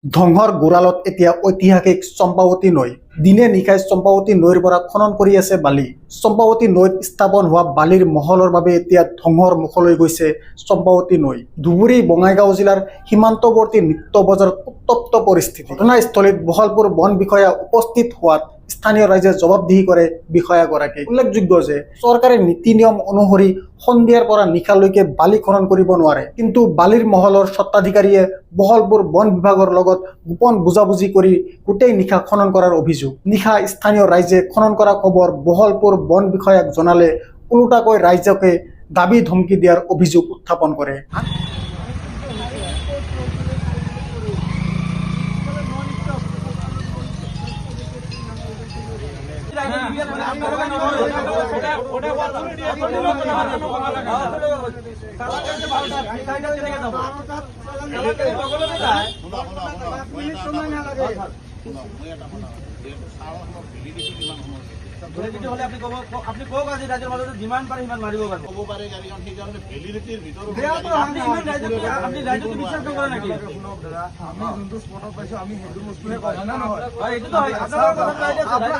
ধ্বংসৰ গোড়ালত এতিয়া ঐতিহাসিক চম্পাৱতী নৈ। দিনে নিশাই চম্পাৱতী নৈৰ পৰা খনন কৰি আছে বালি। চম্পাৱতী নৈত স্থাপন হোৱা বালিৰ মহলৰ বাবে এতিয়া ধ্বংসৰ মুখলৈ গৈছে চম্পাৱতী নৈ। ধুবুৰী বঙাইগাঁও জিলাৰ সীমান্তৱৰ্তী নিত্য বজাৰত উত্তপ্ত পৰিস্থিতি। ঘটনাস্থলীত বহলপুৰ বন বিষয়া উপস্থিত হোৱাত স্থানীয় ৰাইজে জবাবদিহি কৰে বিষয়াগৰাকীক। উল্লেখযোগ্য যে চৰকাৰে নীতি নিয়ম অনুসৰি সন্ধিয়াৰ পৰা নিশালৈকে বালি খনন কৰিব নোৱাৰে, কিন্তু বালিৰ মহলৰ স্বত্বাধিকাৰীয়ে বহলপুৰ বন বিভাগৰ লগত গোপন বুজাবুজি কৰি গোটেই নিশা খনন কৰাৰ অভিযোগ। নিশা স্থানীয় ৰাইজে খনন কৰা খবৰ বহলপুৰ বন বিষয়াক জনালে ওলোটাকৈ ৰাইজকে দাবী ধমকি দিয়াৰ অভিযোগ উত্থাপন কৰে। আপনি কক আজি ৰাজ্যেৰ মাজতে যিমান পাৰে সিমান মাৰিব পাৰে কব পাৰে গাড়ীখন সেইকাৰণে ভেলিডিটিৰ ভিতৰত আপনি ৰাজ্যটো বিশ্বাস নকৰে নাকি? আমি যোনটো স্পটত পাইছো আমি সেইটো বস্তুহে কয় না নহয়। হয় এইটো তো হয় আপোনালোকৰ কথা ৰাইজ আছে।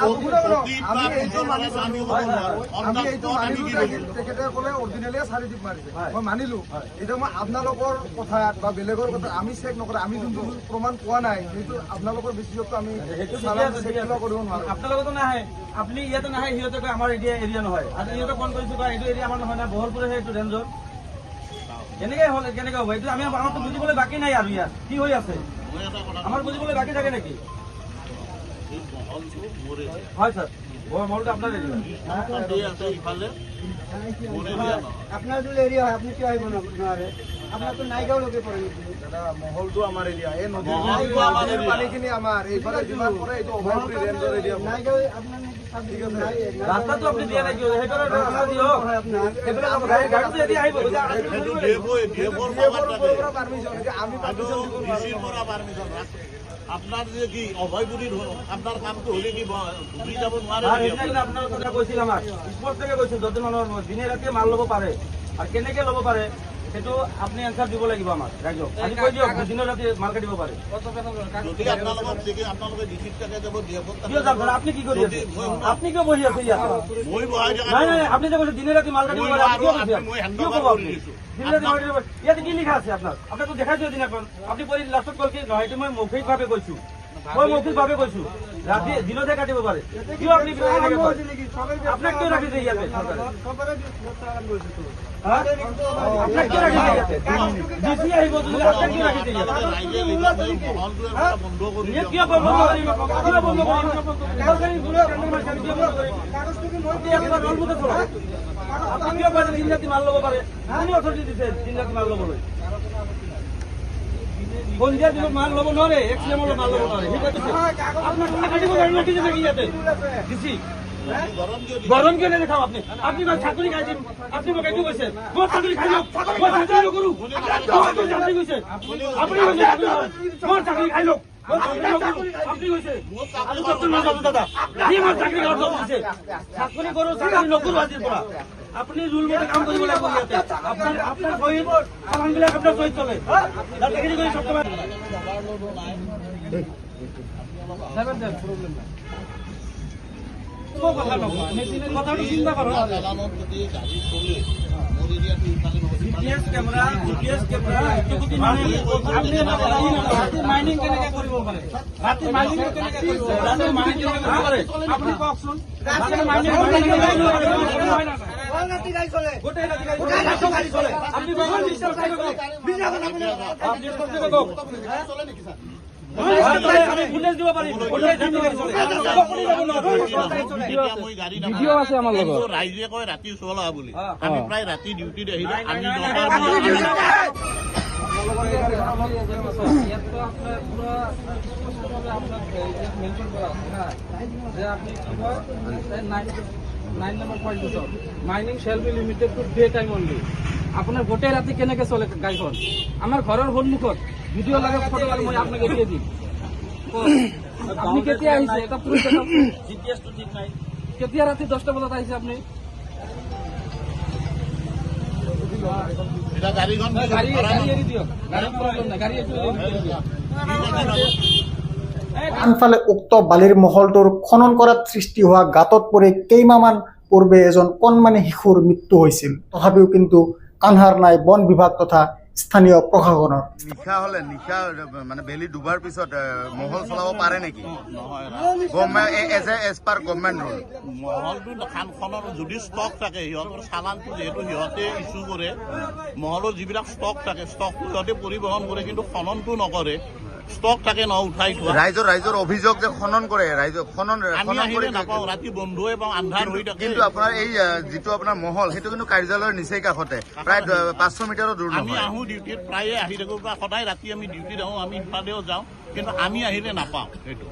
আমি এইটো মানিছো আমি এইটো মানিলো তেখেতে ক'লে অৰিজিনেলিয়ে 4 টিপ মাৰিছে, মই মানিলো। এতিয়া মই আপোনালোকৰ কথা বা বেলেগৰ কথা আমি চেক নকৰে, আমি যোনটো প্ৰমাণ পোৱা নাই সেইটো আপোনালোকৰ বেছিসটো আমি সেইটো চেক কৰিব নোৱাৰো। আপোনালোকতো নাহে, আপনি ইয়াতে নাহে, সিহঁতে কয় আমাৰ এৰিয়া নহয়। আজি সিহঁতে ফোন কৰিছো কয় এইটো এৰিয়া আমাৰ নহয় না, বহলপুৰে সেইটো ৰেঞ্জৰ। কেনেকে হ'ল, কেনেকে হ'ব এইটো আমি আমাৰতো বুজিবলৈ বাকী নাই। আৰু ইয়াত কি হৈ আছে আমাৰ বুজিবলৈ বাকী থাকে নেকি? হয় স্যার, মহলটা আপনার এরিয়া। আপনার যদি এরিয়া হয় আপনি কি আহিব না? আপনার তো নাইগাঁও লোকে পড়ে দাদা, মহলটো আমার এরিয়া। এই নদীর পানীখিনি আমার এইফালে যিমান পৰে এইটো অভয়পুৰী ৰেঞ্জৰ এৰিয়া। নাইগাঁও আপনার রাস্তা তো আপনি দিয়া নাকি হেটার রাস্তা দিও আপনার গাড়ি তো এরিয়া আইব কিন্তু দেবর পারমিশন আমি পারমিশন দিব ডিসির পরা পারমিশন আপনার যে কি অভয়পুরীর আপনার কাম তো হলে কি ঘুরি যাব নোৱাৰে। আর এটা আপনার কথা কইছিল আমার স্পট থেকে কইছিল যতন মানুষ দিনে রাতে মাল লব পারে আর কেনেকে লব পারে সেটো আপনি অ্যানসার দিব লাগিব আমার রাজ্য। আজি কই দিও দিনে রাতে মাল কাটিব পারে যদি আপনার থেকে আপনার ডিসিট টাকা দেব দিব আপনি কি করি আপনি কি বহি আছে ইয়া মই বহাই না না আপনি যে কইছেন দিনে রাতে মাল কাটিব পারে আপনি কি করব আপনি দিনে রাতে মাল কাটিব ইয়াতে কি লেখা আছে আপনার? আপনি তো দেখাই দিও দিন এখন আপনি পরি লাস্টত কল কি নহয় এটা মই মৌখিক ভাবে কইছো, মই মৌখিক ভাবে কইছো রাতে দিনতে কাটিব পারে কি আপনি আপনাকে কেউ রাখি দেই ইয়াতে সরকারে আপনাকে কেউ রাখি দেই ইয়াতে ডিসি আইব তুমি আপনাকে কেউ রাখি দেই ইয়াতে বন্ধ করি কি বন্ধ করি কি বন্ধ করি সরকারি গুলো কাগজ থেকে নোট দিয়ে একবার রোল মতো চলো। আপনি কি বলেন দিন রাতে মাল লব পারে? কোন অথরিটি দিতে দিন রাতে মাল লব লয়? সন্ধিয়া দিনত মাল লব নোৱাৰে, এক্সিএম মাল লব নোৱাৰে। আপনার কাটিব পারে নোটিস নাকি ইয়াতে দিছি গরম কেনে দেখাও আপনি আপনি চাকরি খাইছেন আপনি মোক এইটো কৈছে মই চাকরি খাই লওক মই চাকরি নকৰো মই চাকরি কৈছে আপনি কৈছে মই চাকরি খাই লওক আপনি কৈছে আমি ডক্টর না যাব দাদা কি মই চাকরি করব দিছে চাকরি করো চাকরি নকৰো আজিৰ পৰা আপনি ৰুল মতে কাম কৰিব লাগিব ইয়াতে আপনাৰ আপনাৰ সহিব কামবিলাক আপনাৰ সহিত চলে দাদা কি কৰি সব সময় যাবেন দেন প্ৰবলেম নাই কথাটো চিন্তা কৰো। জিপিএস ক্যামেৰা আপনি মাইনিং কেনেকে কৰিব পাৰে? ৰাতি মাইনিং কেনেকে কৰিব? ৰাতি মাইনিং কেনেকে কৰিব পাৰে আপুনি কওকচোন। ৰাতি মাইনিং ৰাতি গাড়ী চলে, গোটেই ৰাতি গাড়ী চলে। আপনি বগল ডিস্টার্ব চাই কওক বিনা কথা আপনি স্পষ্ট কওক চলে নেকি স্যার? ভিডিও আছে আমার লগত রাইজে কয় রাতি চলা বুলি আমি প্রায় রাতি ডিউটি আহিলে আমি mining shell B limited today time only. আপনার গোটেই রাতি কেনেকে চলে গাড়ীখন? আমার ঘরের সন্মুখত ভিডিও লাগে, ফটো লাগে, মই আপনাকে দিয়ে দিম। আপনি কেতিয়া আহিছে এটা পুরুষ জিপিএস তো ঠিক নাই। কেতিয়া রাতি 10টা বজাত আহিছে আপনি? এটা গাড়ীখন গাড়ী এৰি দিয়ক, গাড়ী প্ৰব্লেম নাই, গাড়ী এইটো এৰি দিয়ক। আনফালে উক্ত বালিৰ মহলটোৰ খনন কৰাত সৃষ্টি হোৱা গাঁতত পৰি কেইমাহমান পূৰ্বে এজন কণমানি শিশুৰ মৃত্যু হৈছিল। তথাপিও কিন্তু কাণসাৰ নাই বন বিভাগ তথা স্থানীয় প্ৰশাসনৰ। নিশা হলে নিশা মানে বেলি ডুবাৰ পিছত মহল চলাব পাৰে নেকি? এজ পাৰ গভৰ্ণমেণ্ট ৰুল মহলটো খানখনৰ যদি ষ্টক থাকে সিহঁতৰ চালানটো যিহেতু সিহঁতে ইছ্যু কৰে, মহলৰ যিবিলাক ষ্টক থাকে ষ্টকটো সিহঁতে পৰিবহন কৰে, কিন্তু খননটো নকৰে। ষ্টক থাকে ন উঠাই থোৱা। ৰাইজৰ অভিযোগ যে খনন কৰে, খনন আমি আহিলে নাপাওঁ, ৰাতি বন্ধুৱে পাওঁ, আন্ধাৰ হৈ থাকে। কিন্তু আপোনাৰ এই যিটো আপোনাৰ মহল সেইটো কিন্তু কাৰ্যালয়ৰ নিচেই কাষতে, প্ৰায় 500 মিটাৰৰ দূৰ আমি নহয়। আহোঁ ডিউটিত, প্ৰায়ে আহি থাকোঁ বা সদায় ৰাতি আমি ডিউটিত আহোঁ, আমি ইফালেও যাওঁ, কিন্তু আমি আহিলে নাপাওঁ। সেইটো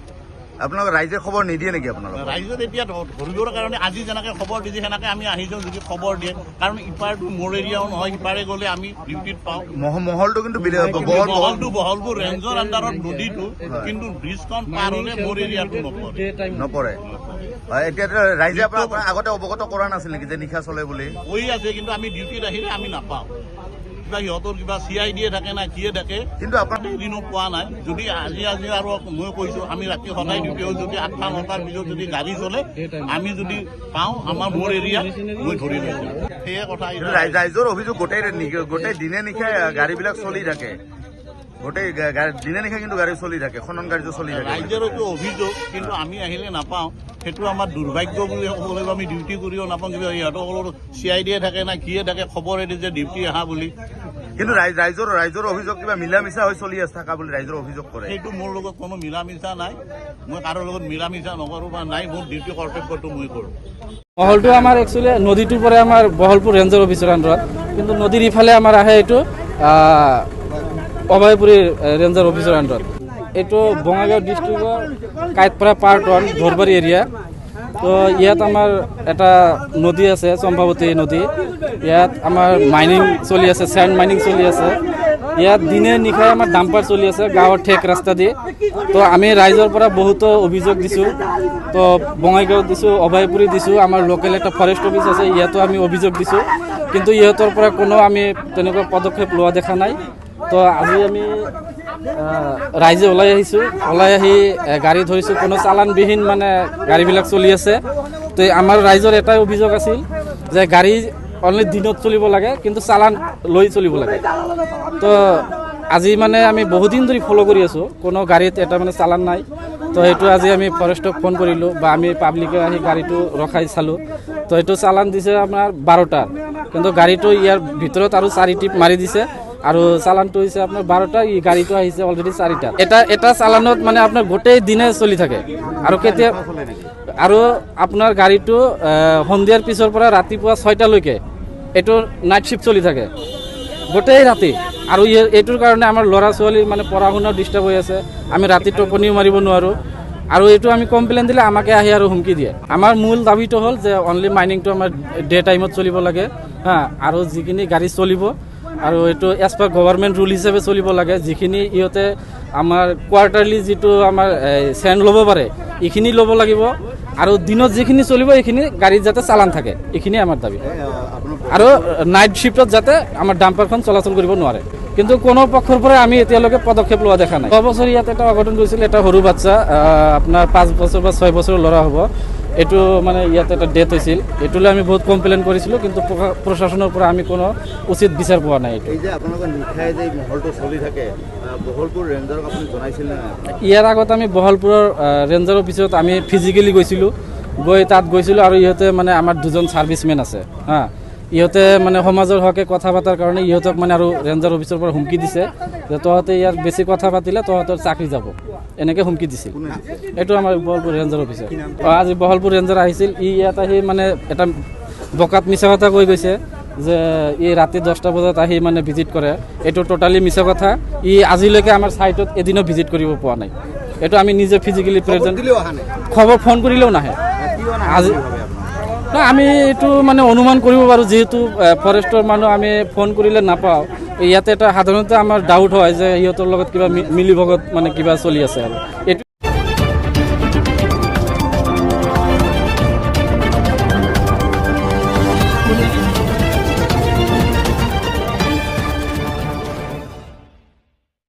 আপোনালোক ৰাইজে খবৰ নিদিয়ে নেকি আপোনালোক? ৰাইজত এতিয়া ধৰিবৰ কাৰণে আজি যেনেকে খবৰ দিছে সেনেকে আমি আহি যাওঁ যদি খবৰ দিয়ে, কাৰণ ইপাৰটো মোৰ এৰিয়াও নহয়, সিপাৰে গ'লে আমি ডিউটিত পাওঁ। মহলটো কিন্তু বহলবোৰ ৰেঞ্জৰ আণ্ডাৰত নদীটো, কিন্তু ব্ৰিজখন পাৰ হ'লে মোৰ এৰিয়াটো নপৰে। এতিয়া ৰাইজে আপোনাৰ আগতে অৱগত কৰা নাছিল নেকি যে নিশা চলে বুলি? হৈ আছে, কিন্তু আমি ডিউটিত আহিলে আমি নাপাওঁ। কিবা সিহঁতৰ কিবা CID থাকে না কিয়ে থাকে, কিন্তু আপোনাৰ দিনো পোৱা নাই। যদি আজি আৰু মই কৈছো, আমি ৰাতি সদায় ডিউটি হৈ যদি 8-9টাৰ পিছত যদি গাড়ী চলে, আমি যদি পাওঁ আমাৰ মোৰ এৰিয়াত মই ধৰি লৈছো। সেয়ে কথা। ৰাইজৰ অভিযোগ গোটেই দিনে নিশাই গাড়ীবিলাক চলি থাকে, গোটেই দিনে নিশাই কিন্তু গাড়ী চলি থাকে, খনন কাৰ্য চলি থাকে। ৰাইজৰ এইটো অভিযোগ, কিন্তু আমি আহিলে নাপাওঁ। সেইটো আমাৰ দুৰ্ভাগ্য বুলি ক'ব লাগিব। আমি ডিউটি কৰিও নাপাওঁ, কিবা সিহঁতৰ CID থাকে না কিয়ে থাকে, খবৰ দিয়ে যে ডিউটি আহা বুলি। কিন্তু ৰাইজৰ অভিযোগ কিবা মিলা মিছা হৈ চলি আছে থকা বুলি ৰাইজৰ অভিযোগ কৰে। সেইটো মোৰ লগত কোনো মিলা মিছা নাই, মই কাৰো লগত মিলা মিছা নকৰোঁ বা নাই, মোৰ ডিউটি কৰ্তব্যটো মই কৰোঁ। মহলটো আমাৰ একচুৱেলি নদীটোৰ পৰা আমাৰ বহলপুৰ ৰেঞ্জৰ অফিচৰ আণ্ডাৰত, কিন্তু নদীৰ ইফালে আমাৰ আহে এইটো অভয়পুৰী ৰেঞ্জৰ অফিচৰ আণ্ডাৰত। এইটো বঙাইগাঁও ডিষ্ট্ৰিক্টৰ কাইটপাৰা পাৰ্ট 1 ধৰবাৰী এৰিয়া। তো ইয়াত আমাৰ এটা নদী আছে, চম্পাৱতী নদী। ইয়াত আমাৰ মাইনিং চলি আছে, চেণ্ড মাইনিং চলি আছে। ইয়াত দিনে নিশাই আমাৰ ডাম্পাৰ চলি আছে গাঁৱৰ ঠেক ৰাস্তা দি। তো আমি ৰাইজৰ পৰা বহুতো অভিযোগ দিছোঁ, তো বঙাইগাঁৱত দিছোঁ, অভয়পুৰী দিছোঁ, আমাৰ লোকেল এটা ফৰেষ্ট অফিচ আছে, ইয়াতো আমি অভিযোগ দিছোঁ, কিন্তু ইহঁতৰ পৰা কোনো আমি তেনেকুৱা পদক্ষেপ লোৱা দেখা নাই। তো আজি আমি ৰাইজে ওলাই আহিছোঁ, ওলাই আহি গাড়ী ধৰিছোঁ, কোনো চালানবিহীন মানে গাড়ীবিলাক চলি আছে। তো আমাৰ ৰাইজৰ এটাই অভিযোগ আছিল যে গাড়ী অনলি দিনত চলিব লাগে, কিন্তু চালান লৈ চলিব লাগে। তো আজি মানে আমি বহুদিন ধৰি ফ'ল' কৰি আছোঁ, কোনো গাড়ীত এটা মানে চালান নাই। তো সেইটো আজি আমি ফৰেষ্টক ফোন কৰিলোঁ, বা আমি পাব্লিকে আহি গাড়ীটো ৰখাই চালোঁ। তো এইটো চালান দিছে আপোনাৰ 12টা, কিন্তু গাড়ীটো ইয়াৰ ভিতৰত আৰু 4 টিপ মাৰি দিছে, আৰু চালানটো হৈছে আপোনাৰ 12টা, ই গাড়ীটো আহিছে অলৰেডি 4টা। এটা চালানত মানে আপোনাৰ গোটেই দিনে চলি থাকে, আৰু কেতিয়া আৰু আপোনাৰ গাড়ীটো সন্ধিয়াৰ পিছৰ পৰা ৰাতিপুৱা 6টালৈকে এইটো নাইট শ্বিফ্ট চলি থাকে গোটেই ৰাতি। আৰু এইটোৰ কাৰণে আমাৰ ল'ৰা ছোৱালীৰ মানে পঢ়া শুনাও ডিষ্টাৰ্ব হৈ আছে, আমি ৰাতি টোপনিও মাৰিব নোৱাৰোঁ। আৰু এইটো আমি কমপ্লেইন দিলে আমাকে আহি আৰু হুমকি দিয়ে। আমাৰ মূল দাবীটো হ'ল যে অনলি মাইনিংটো আমাৰ ডে টাইমত চলিব লাগে, আৰু যিখিনি গাড়ী চলিব আৰু এইটো এজ পাৰ গভৰ্ণমেণ্ট ৰুল হিচাপে চলিব লাগে। যিখিনি ইহঁতে আমাৰ কোৱাৰ্টাৰলি যিটো আমাৰ চেণ্ড ল'ব পাৰে এইখিনি ল'ব লাগিব, আৰু দিনত যিখিনি চলিব এইখিনি গাড়ীত যাতে চালান থাকে, এইখিনিয়ে আমাৰ দাবী। আৰু নাইট শ্বিফ্টত যাতে আমাৰ ডাম্পাৰখন চলাচল কৰিব নোৱাৰে, কিন্তু কোনো পক্ষৰ পৰা আমি এতিয়ালৈকে পদক্ষেপ লোৱা দেখা নাই। 6 বছৰ ইয়াত এটা অঘটন গৈছিল, এটা সৰু বাচ্চা আপোনাৰ 5 বছৰ বা 6 বছৰৰ ল'ৰা হ'ব, এইটো মানে ইয়াত এটা ডেথ হৈছিল। এইটোলৈ আমি বহুত কমপ্লেইন কৰিছিলোঁ, কিন্তু প্ৰশাসনৰ পৰা আমি কোনো উচিত বিচাৰ পোৱা নাই। এই যে আপোনালোকৰ নিশাই যে মহলটো চলি থাকে, বহলপুৰ ৰেঞ্জৰক আপুনি জনাইছিল নে? ইয়াৰ আগত আমি বহলপুৰৰ ৰেঞ্জৰ অফিচত আমি ফিজিকেলি গৈছিলোঁ, তাত গৈছিলোঁ, আৰু ইহঁতে মানে আমাৰ 2জন ছাৰ্ভিচমেন আছে, ইহঁতে মানে সমাজৰ হকে কথা পতাৰ কাৰণে ইহঁতক মানে আৰু ৰেঞ্জাৰ অফিচৰ পৰা হুমকি দিছে যে তহঁতে ইয়াৰ বেছি কথা পাতিলে তহঁতৰ চাকৰি যাব, এনেকৈ হুমকি দিছিল। এইটো আমাৰ বহলপুৰ ৰেঞ্জাৰ অফিচৰ। আজি বহলপুৰ ৰেঞ্জাৰ আহিছিল, ইয়াত আহি মানে এটা বকাত মিছা কথা কৈ গৈছে যে ৰাতি 10টা বজাত আহি মানে ভিজিট কৰে। এইটো টোটালি মিছা কথা। আজিলৈকে আমাৰ ছাইটত এদিনো ভিজিট কৰিব পোৱা নাই। এইটো আমি নিজে ফিজিকেলি প্ৰেজেণ্ট, খবৰ ফোন কৰিলেও নাহে। আজি আমি এইটো মানে অনুমান কৰিব পাৰোঁ, যিহেতু ফৰেষ্টৰ মানুহ আমি ফোন কৰিলে নাপাওঁ। ইয়াতে এটা সাধাৰণতে আমাৰ ডাউট হয় যে সিহঁতৰ লগত কিবা মিলিভগত মানে কিবা চলি আছে আৰু এইটো